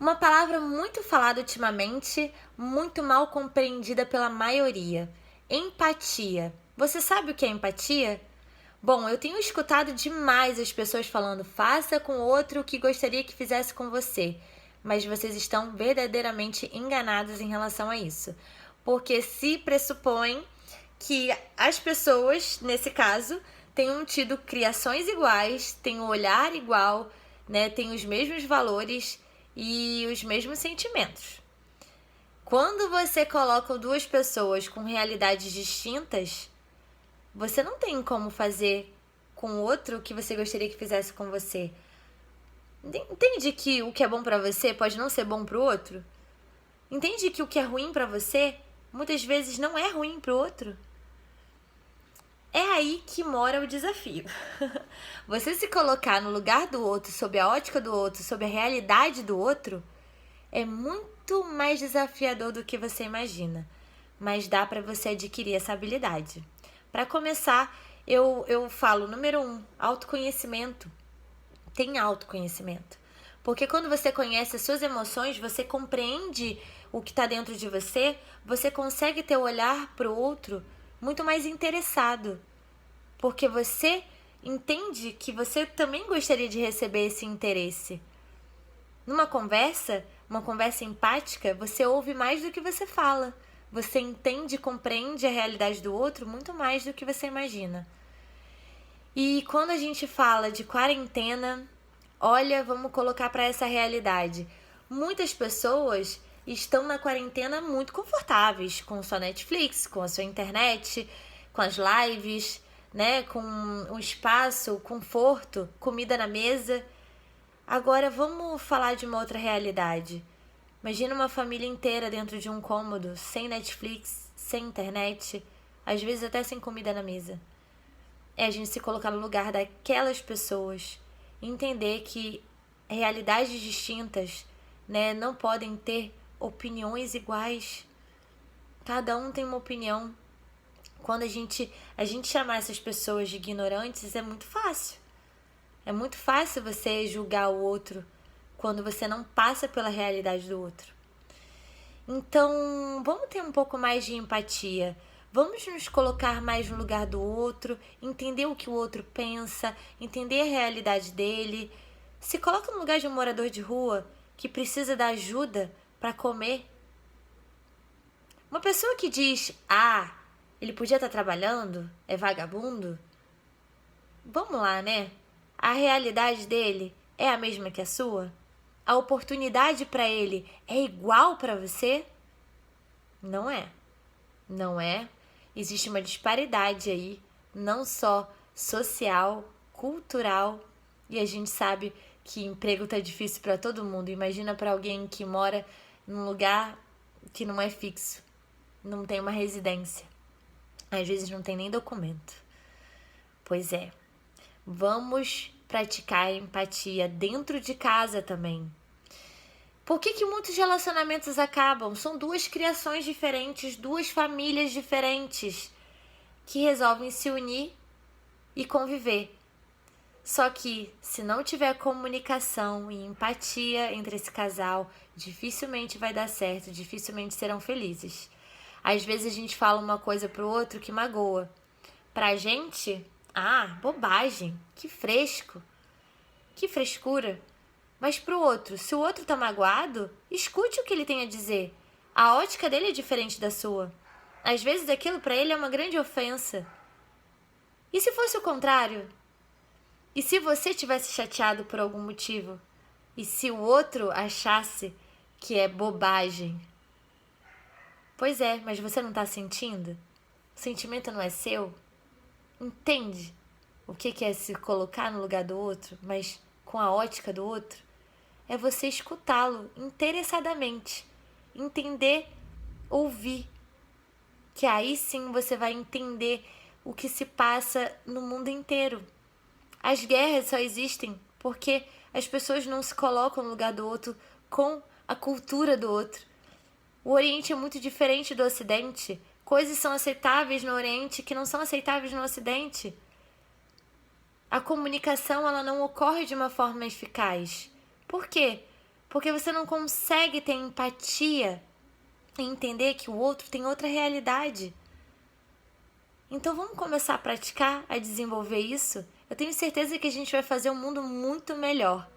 Uma palavra muito falada ultimamente, muito mal compreendida pela maioria. Empatia. Você sabe o que é empatia? Bom, eu tenho escutado demais as pessoas falando: faça com o outro o que gostaria que fizesse com você. Mas vocês estão verdadeiramente enganados em relação a isso. Porque se pressupõe que as pessoas, nesse caso, tenham tido criações iguais, têm um olhar igual, né, têm os mesmos valores e os mesmos sentimentos. Quando você coloca duas pessoas com realidades distintas, você não tem como fazer com o outro o que você gostaria que fizesse com você. Entende que o que é bom pra você pode não ser bom pro outro? Entende que o que é ruim pra você muitas vezes não é ruim pro outro? É aí que mora o desafio. Você se colocar no lugar do outro, sob a ótica do outro, sob a realidade do outro, é muito mais desafiador do que você imagina. Mas dá para você adquirir essa habilidade. Para começar, eu falo, número 1, autoconhecimento. Tenha autoconhecimento. Porque quando você conhece as suas emoções, você compreende o que está dentro de você, você consegue ter o olhar para o outro muito mais interessado. Porque você entende que você também gostaria de receber esse interesse. Numa conversa, uma conversa empática, você ouve mais do que você fala. Você entende e compreende a realidade do outro muito mais do que você imagina. E quando a gente fala de quarentena, olha, vamos colocar para essa realidade. Muitas pessoas estão na quarentena muito confortáveis, com sua Netflix, com a sua internet, com as lives, né, com o espaço, o conforto, comida na mesa. Agora vamos falar de uma outra realidade. Imagina uma família inteira dentro de um cômodo, sem Netflix, sem internet, às vezes até sem comida na mesa. É a gente se colocar no lugar daquelas pessoas, entender que realidades distintas, né, não podem ter opiniões iguais. Cada um tem uma opinião. Quando a gente chamar essas pessoas de ignorantes, é muito fácil. É muito fácil você julgar o outro quando você não passa pela realidade do outro. Então, vamos ter um pouco mais de empatia. Vamos nos colocar mais no lugar do outro, entender o que o outro pensa, entender a realidade dele. Se coloca no lugar de um morador de rua que precisa da ajuda para comer. Uma pessoa que diz: ah, ele podia estar trabalhando, é vagabundo. Vamos lá, né? A realidade dele é a mesma que a sua? A oportunidade para ele é igual para você? Não é. Não é. Existe uma disparidade aí, não só social, cultural, e a gente sabe que emprego tá difícil para todo mundo. Imagina para alguém que mora num lugar que não é fixo, não tem uma residência, às vezes não tem nem documento. Pois é, vamos praticar a empatia dentro de casa também. Por que muitos relacionamentos acabam? São duas criações diferentes, duas famílias diferentes que resolvem se unir e conviver. Só que se não tiver comunicação e empatia entre esse casal, dificilmente vai dar certo, dificilmente serão felizes. Às vezes a gente fala uma coisa pro outro que magoa. Pra gente, bobagem, que fresco, que frescura. Mas pro outro, se o outro tá magoado, escute o que ele tem a dizer. A ótica dele é diferente da sua. Às vezes aquilo pra ele é uma grande ofensa. E se fosse o contrário? E se você tivesse chateado por algum motivo? E se o outro achasse que é bobagem? Pois é, mas você não tá sentindo? O sentimento não é seu? Entende o que é se colocar no lugar do outro, mas com a ótica do outro? É você escutá-lo interessadamente, entender, ouvir, que aí sim você vai entender o que se passa no mundo inteiro. As guerras só existem porque as pessoas não se colocam no lugar do outro com a cultura do outro. O Oriente é muito diferente do Ocidente. Coisas são aceitáveis no Oriente que não são aceitáveis no Ocidente. A comunicação ela não ocorre de uma forma eficaz. Por quê? porque você não consegue ter empatia e entender que o outro tem outra realidade. Então vamos começar a praticar, a desenvolver isso? Eu tenho certeza que a gente vai fazer um mundo muito melhor.